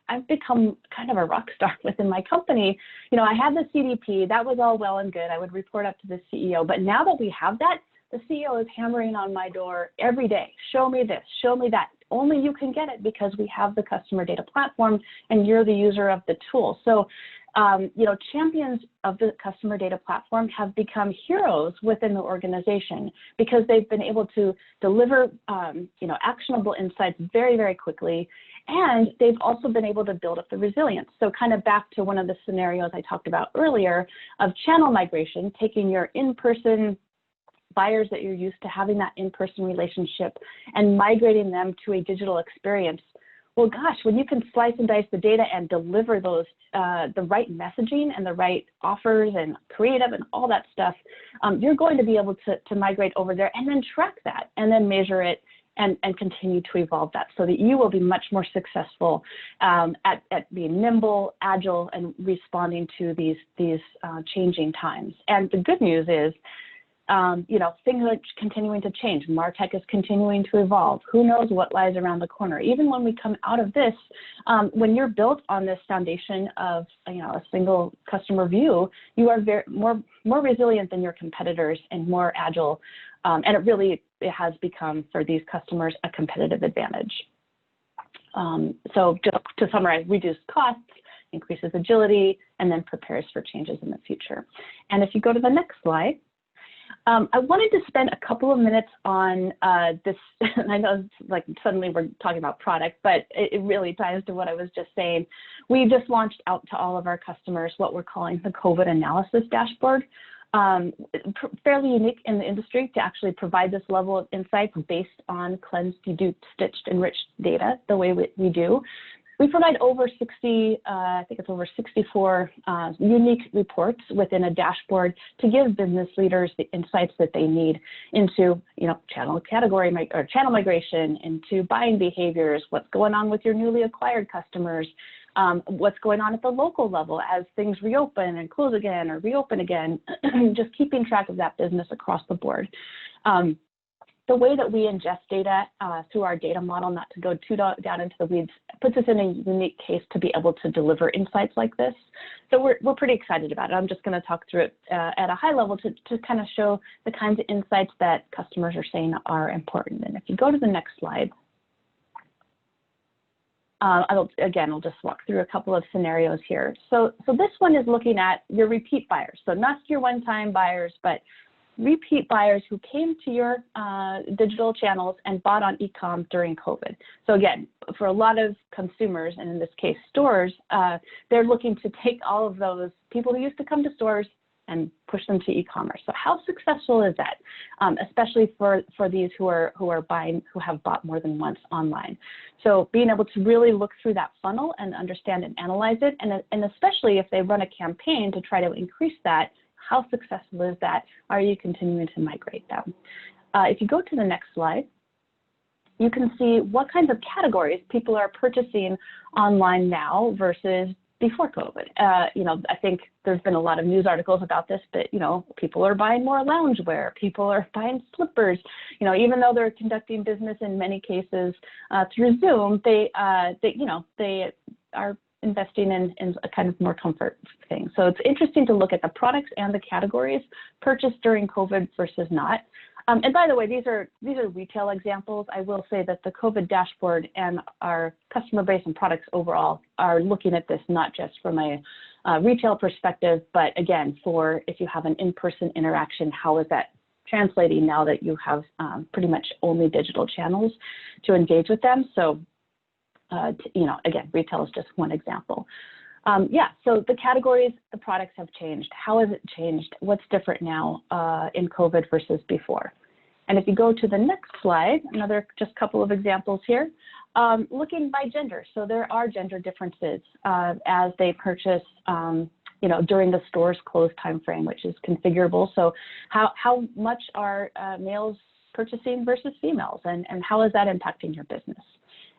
I've become kind of a rock star within my company. I had the CDP, that was all well and good. I would report up to the CEO, but now that we have that, the CEO is hammering on my door every day. Show me this, show me that. Only you can get it because we have the customer data platform and you're the user of the tool. So champions of the customer data platform have become heroes within the organization because they've been able to deliver, actionable insights very, very quickly. And they've also been able to build up the resilience. So kind of back to one of the scenarios I talked about earlier of channel migration, taking your in-person buyers that you're used to having that in-person relationship and migrating them to a digital experience. Well, gosh, when you can slice and dice the data and deliver those, the right messaging and the right offers and creative and all that stuff, you're going to be able to migrate over there and then track that and then measure it and continue to evolve that so that you will be much more successful at being nimble, agile, and responding to these changing times. And the good news is, things are continuing to change. MarTech is continuing to evolve. Who knows what lies around the corner? Even when we come out of this, when you're built on this foundation of, a single customer view, you are more resilient than your competitors and more agile. And it has become for these customers a competitive advantage. So just to summarize, reduced costs, increases agility, and then prepares for changes in the future. And if you go to the next slide, I wanted to spend a couple of minutes on this. I know it's like suddenly we're talking about product, but it really ties to what I was just saying. We just launched out to all of our customers what we're calling the COVID analysis dashboard. Fairly unique in the industry to actually provide this level of insights based on cleansed, deduped, stitched, enriched data the way we do. We provide over 60, I think it's over 64 unique reports within a dashboard to give business leaders the insights that they need into, channel migration, into buying behaviors, what's going on with your newly acquired customers, what's going on at the local level as things reopen and close again or reopen again, just keeping track of that business across the board. The way that we ingest data through our data model, not to go too down into the weeds, puts us in a unique case to be able to deliver insights like this. So we're pretty excited about it. I'm just going to talk through it at a high level to kind of show the kinds of insights that customers are saying are important. And if you go to the next slide, I'll just walk through a couple of scenarios here. So this one is looking at your repeat buyers. So not your one-time buyers, but repeat buyers who came to your digital channels and bought on e-com during COVID. So again, for a lot of consumers, and in this case stores, they're looking to take all of those people who used to come to stores, and push them to e-commerce. So how successful is that, especially for these who have bought more than once online? So being able to really look through that funnel and understand and analyze it, and especially if they run a campaign to try to increase that, how successful is that? Are you continuing to migrate them? If you go to the next slide, you can see what kinds of categories people are purchasing online now versus before COVID. I think there's been a lot of news articles about this, but, people are buying more loungewear, people are buying slippers, even though they're conducting business in many cases through Zoom, they are investing in a kind of more comfort thing. So it's interesting to look at the products and the categories purchased during COVID versus not. And by the way, these are retail examples. I will say that the COVID dashboard and our customer base and products overall are looking at this not just from a retail perspective, but again, for if you have an in-person interaction, how is that translating now that you have pretty much only digital channels to engage with them? So, again, retail is just one example. So the categories, the products have changed. How has it changed? What's different now in COVID versus before? And if you go to the next slide, another just couple of examples here, looking by gender. So there are gender differences as they purchase, during the store's closed time frame, which is configurable. So how much are males purchasing versus females, and how is that impacting your business?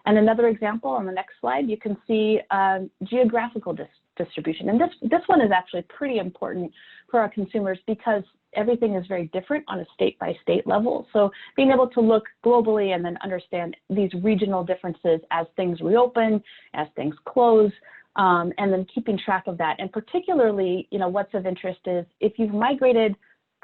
And another example on the next slide, you can see geographical distribution. And this one is actually pretty important for our consumers because everything is very different on a state-by-state level. So being able to look globally and then understand these regional differences as things reopen, as things close, and then keeping track of that. And particularly, what's of interest is if you've migrated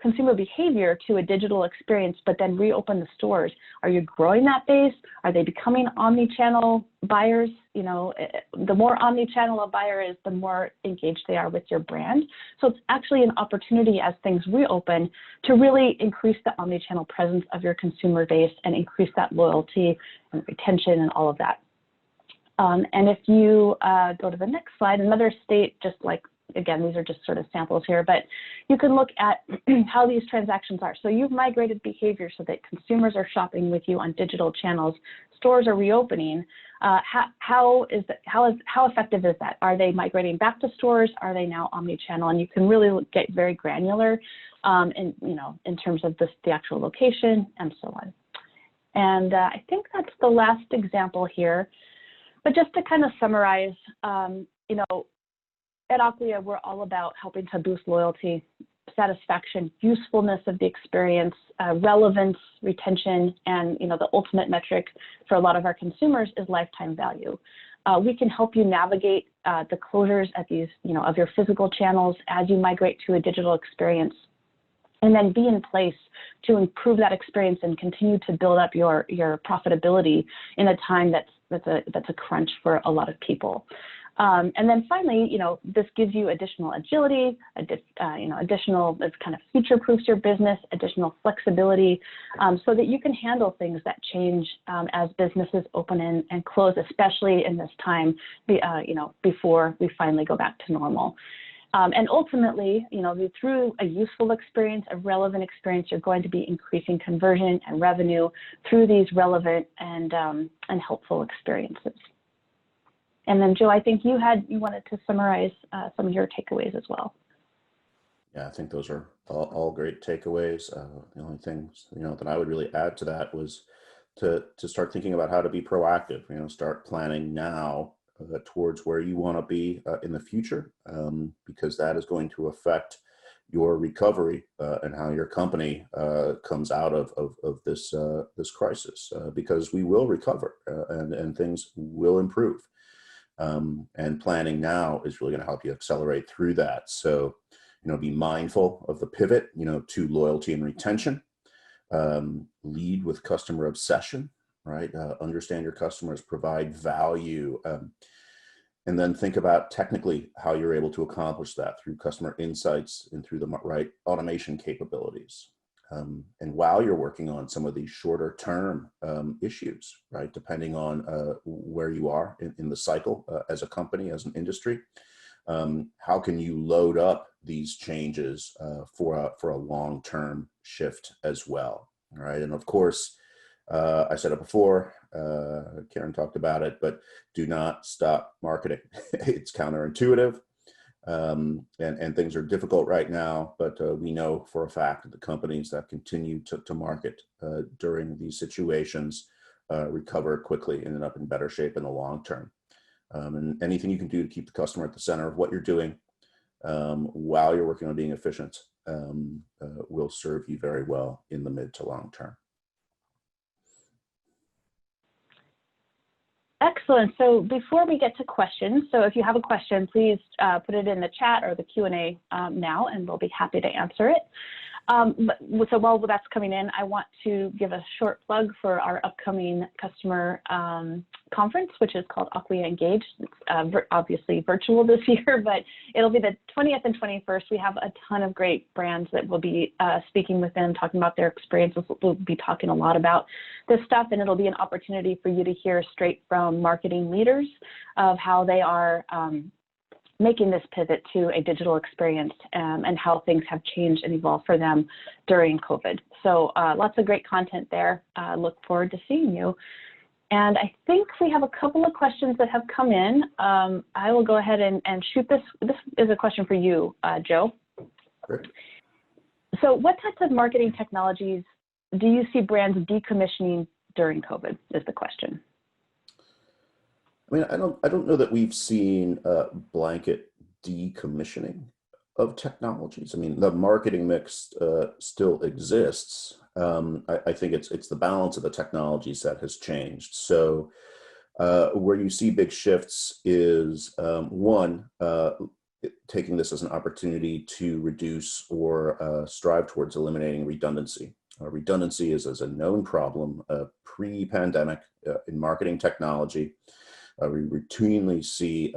consumer behavior to a digital experience, but then reopen the stores, are you growing that base? Are they becoming omni-channel buyers? The more omni-channel a buyer is, the more engaged they are with your brand. So it's actually an opportunity as things reopen to really increase the omni-channel presence of your consumer base and increase that loyalty and retention and all of that. And if you go to the next slide, another state, just like, again, these are just sort of samples here, but you can look at how these transactions are. So you've migrated behavior so that consumers are shopping with you on digital channels. Stores are reopening. How effective is that? Are they migrating back to stores? Are they now omni-channel? And you can really get very granular in terms of the actual location and so on. And I think that's the last example here. But just to kind of summarize, at Acquia, we're all about helping to boost loyalty, satisfaction, usefulness of the experience, relevance, retention, and the ultimate metric for a lot of our consumers is lifetime value. We can help you navigate the closures at these, of your physical channels as you migrate to a digital experience, and then be in place to improve that experience and continue to build up your profitability in a time that's a crunch for a lot of people. And then finally, this gives you additional agility, additional, it kind of future-proofs your business, additional flexibility, so that you can handle things that change as businesses open and close, especially in this time, before we finally go back to normal. And ultimately, through a useful experience, a relevant experience, you're going to be increasing conversion and revenue through these relevant and helpful experiences. And then, Joe, I think you wanted to summarize some of your takeaways as well. Yeah, I think those are all great takeaways. The only things that I would really add to that was to start thinking about how to be proactive. Start planning now towards where you want to be in the future, because that is going to affect your recovery and how your company comes out of this crisis. Because we will recover and things will improve. And planning now is really going to help you accelerate through that. So, be mindful of the pivot, to loyalty and retention. Lead with customer obsession, right? Understand your customers, provide value, and then think about technically how you're able to accomplish that through customer insights and through the right automation capabilities. And while you're working on some of these shorter term issues, right, depending on where you are in the cycle as a company, as an industry, How can you load up these changes for a long-term shift as well? All right, and of course, I said it before, Karen talked about it, but do not stop marketing. It's counterintuitive, and things are difficult right now, but we know for a fact that the companies that continue to market during these situations recover quickly and end up in better shape in the long term. And anything you can do to keep the customer at the center of what you're doing while you're working on being efficient will serve you very well in the mid to long term. Excellent. So before we get to questions, so if you have a question, please put it in the chat or the Q&A now, and we'll be happy to answer it. So while that's coming in, I want to give a short plug for our upcoming customer conference, which is called Acquia Engage. It's obviously virtual this year, but it'll be the 20th and 21st. We have a ton of great brands that will be speaking with them, talking about their experiences. We'll be talking a lot about this stuff, and it'll be an opportunity for you to hear straight from marketing leaders of how they are making this pivot to a digital experience and how things have changed and evolved for them during COVID. So lots of great content there. Look forward to seeing you. And I think we have a couple of questions that have come in. I will go ahead and shoot this. This is a question for you, Joe. Great. So what types of marketing technologies do you see brands decommissioning during COVID is the question. I mean, I don't know that we've seen blanket decommissioning of technologies. I mean, the marketing mix still exists. I think it's the balance of the technologies that has changed. So where you see big shifts is one, taking this as an opportunity to reduce or strive towards eliminating redundancy. Redundancy is a known problem pre-pandemic in marketing technology. We routinely see,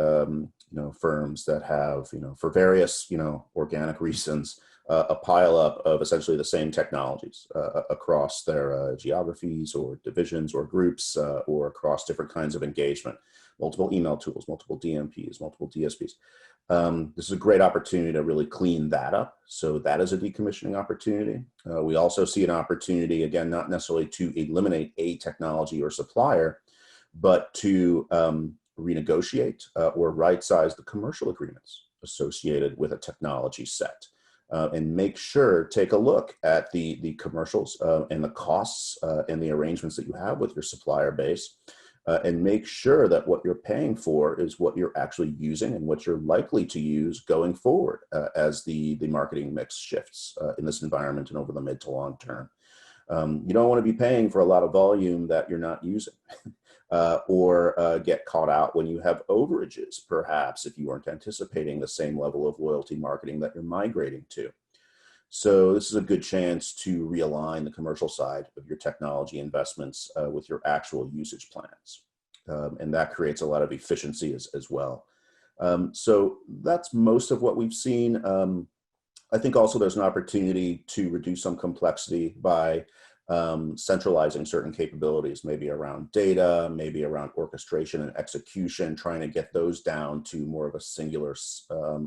firms that have, for various, organic reasons, a pile up of essentially the same technologies across their geographies or divisions or groups or across different kinds of engagement, multiple email tools, multiple DMPs, multiple DSPs. This is a great opportunity to really clean that up. So that is a decommissioning opportunity. We also see an opportunity, again, not necessarily to eliminate a technology or supplier, but to renegotiate or right-size the commercial agreements associated with a technology set. And make sure, take a look at the commercials and the costs and the arrangements that you have with your supplier base, and make sure that what you're paying for is what you're actually using and what you're likely to use going forward as the marketing mix shifts in this environment and over the mid to long term. You don't want to be paying for a lot of volume that you're not using. Or get caught out when you have overages, perhaps, if you aren't anticipating the same level of loyalty marketing that you're migrating to. So this is a good chance to realign the commercial side of your technology investments with your actual usage plans. And that creates a lot of efficiency as well. So that's most of what we've seen. I think also there's an opportunity to reduce some complexity by centralizing certain capabilities, maybe around data, maybe around orchestration and execution, trying to get those down to more of a singular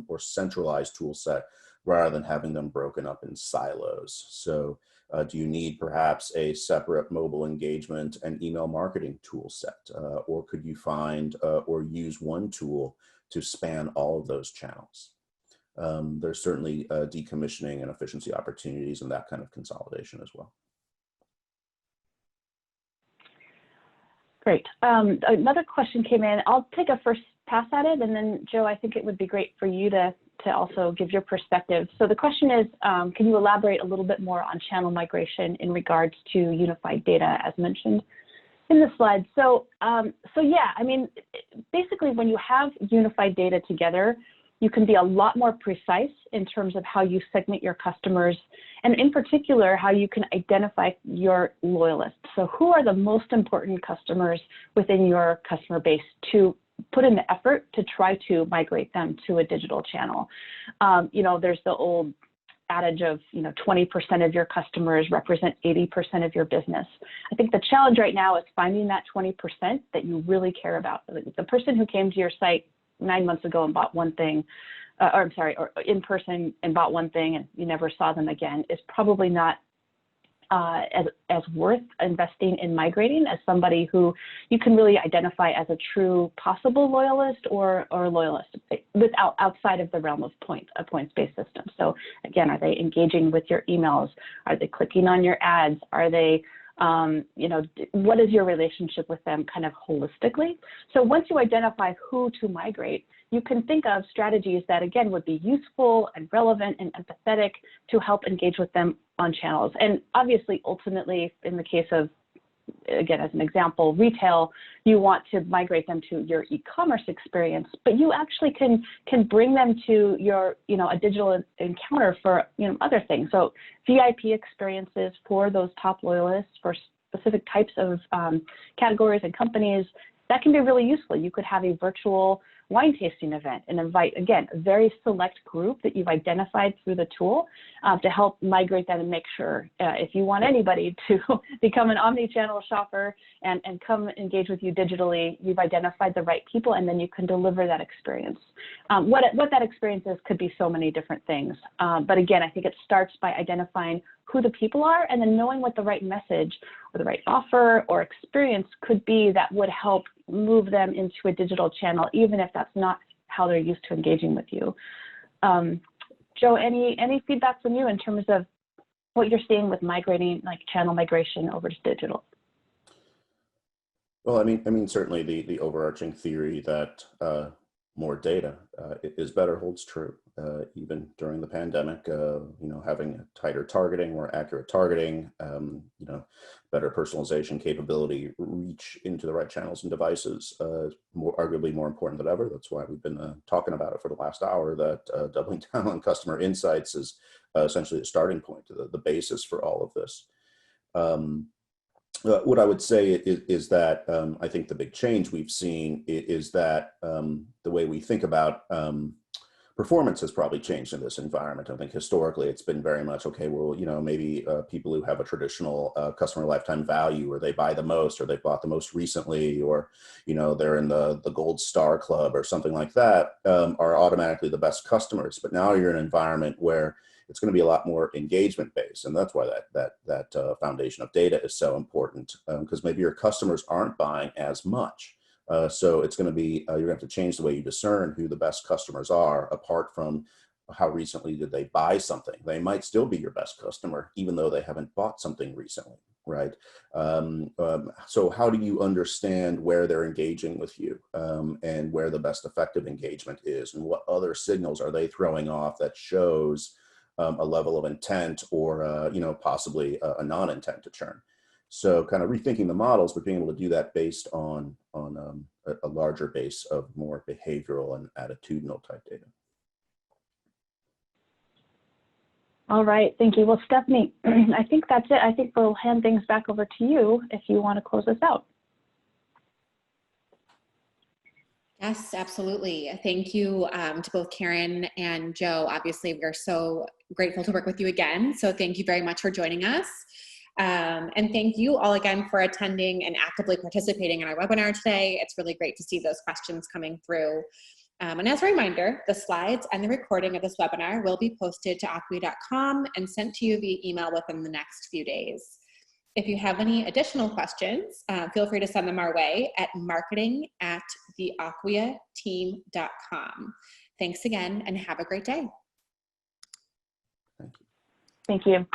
or centralized tool set rather than having them broken up in silos. So do you need perhaps a separate mobile engagement and email marketing tool set? Or could you find or use one tool to span all of those channels? There's certainly decommissioning and efficiency opportunities and that kind of consolidation as well. Great. Another question came in. I'll take a first pass at it, and then Joe, I think it would be great for you to also give your perspective. So the question is, can you elaborate a little bit more on channel migration in regards to unified data as mentioned in the slide? So yeah, I mean, basically when you have unified data together, you can be a lot more precise in terms of how you segment your customers, and in particular, how you can identify your loyalists. So who are the most important customers within your customer base to put in the effort to try to migrate them to a digital channel? There's the old adage of, 20% of your customers represent 80% of your business. I think the challenge right now is finding that 20% that you really care about. The person who came to your site 9 months ago and bought one thing, or in person and bought one thing and you never saw them again, is probably not as worth investing in migrating as somebody who you can really identify as a true possible loyalist or loyalist outside of the realm of a points-based system. So again, are they engaging with your emails? Are they clicking on your ads? Are they, what is your relationship with them kind of holistically? So once you identify who to migrate, you can think of strategies that, again, would be useful and relevant and empathetic to help engage with them on channels. And obviously, ultimately, in the case of, again, as an example, retail, you want to migrate them to your e-commerce experience, but you actually can bring them to your, a digital encounter for, other things. So VIP experiences for those top loyalists for specific types of categories and companies, that can be really useful. You could have a virtual wine tasting event and invite, again, a very select group that you've identified through the tool to help migrate that and make sure if you want anybody to become an omni-channel shopper and come engage with you digitally, you've identified the right people and then you can deliver that experience. What that experience is could be so many different things. But again, I think it starts by identifying who the people are and then knowing what the right message or the right offer or experience could be that would help move them into a digital channel, even if that's not how they're used to engaging with you. Joe, any feedback from you in terms of what you're seeing with migrating, like channel migration over to digital? Well, I mean, certainly the overarching theory that more data is better holds true. Even during the pandemic, having tighter targeting, more accurate targeting, better personalization capability, reach into the right channels and devices, arguably more important than ever. That's why we've been talking about it for the last hour, that doubling down on customer insights is essentially the starting point, the basis for all of this. What I would say is that I think the big change we've seen is that the way we think about performance has probably changed in this environment. I think historically it's been very much, okay, well, maybe people who have a traditional customer lifetime value, or they buy the most, or they bought the most recently, or, they're in the Gold Star Club or something like that, are automatically the best customers. But now you're in an environment where it's going to be a lot more engagement based. And that's why that foundation of data is so important, because maybe your customers aren't buying as much. So it's going to be, you're going to have to change the way you discern who the best customers are, apart from how recently did they buy something. They might still be your best customer, even though they haven't bought something recently, right? So how do you understand where they're engaging with you, and where the best effective engagement is, and what other signals are they throwing off that shows a level of intent, or possibly a non-intent to churn? So kind of rethinking the models, but being able to do that based on a larger base of more behavioral and attitudinal type data. All right, thank you. Well, Stephanie, I think that's it. I think we'll hand things back over to you if you want to close us out. Yes, absolutely. Thank you to both Karen and Joe. Obviously, we're so grateful to work with you again. So thank you very much for joining us. And thank you all again for attending and actively participating in our webinar today. It's really great to see those questions coming through. And as a reminder, the slides and the recording of this webinar will be posted to acquia.com and sent to you via email within the next few days. If you have any additional questions, feel free to send them our way at marketing@theacquiateam.com. Thanks again and have a great day. Thank you.